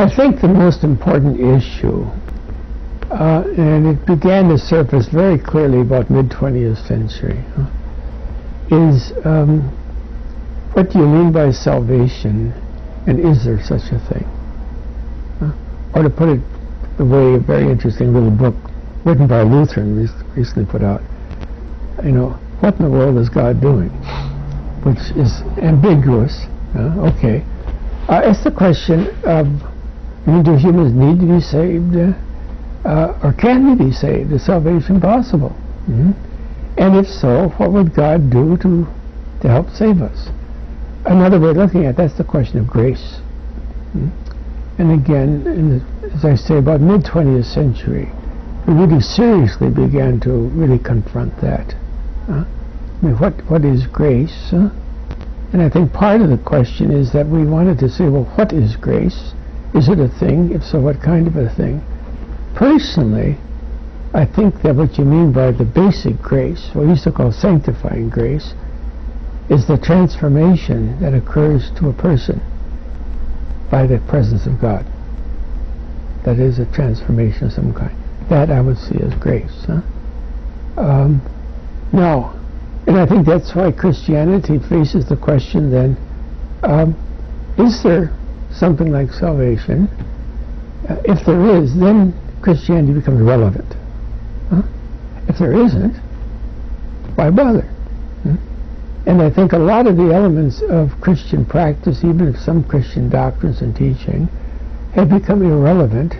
I think the most important issue, and it began to surface very clearly about mid-20th century, is what do you mean by salvation, and is there such a thing? Or to put it the way a very interesting little book written by a Lutheran recently put out, what in the world is God doing? Which is ambiguous. Okay. It's the question of, do humans need to be saved? Or can they be saved? Is salvation possible? And if so, what would God do to help save us? Another way of looking at that's the question of grace. And again, as I say, about mid-20th century, we really seriously began to really confront that. What is grace? And I think part of the question is that we wanted to say, well, what is grace? Is it a thing? If so, what kind of a thing? Personally, I think that what you mean by the basic grace, what we used to call sanctifying grace, is the transformation that occurs to a person by the presence of God. That is a transformation of some kind. That I would see as grace. Now, and I think that's why Christianity faces the question then, is there something like salvation? If there is, then Christianity becomes relevant. If there isn't, why bother? And I think a lot of the elements of Christian practice, even of some Christian doctrines and teaching, have become irrelevant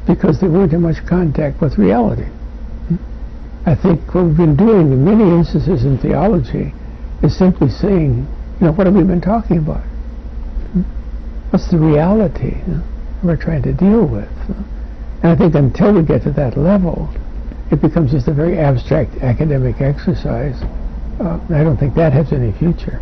because they weren't in much contact with reality. I think what we've been doing in many instances in theology is simply saying, what have we been talking about? What's the reality we're trying to deal with? And I think until we get to that level, it becomes just a very abstract academic exercise. I don't think that has any future.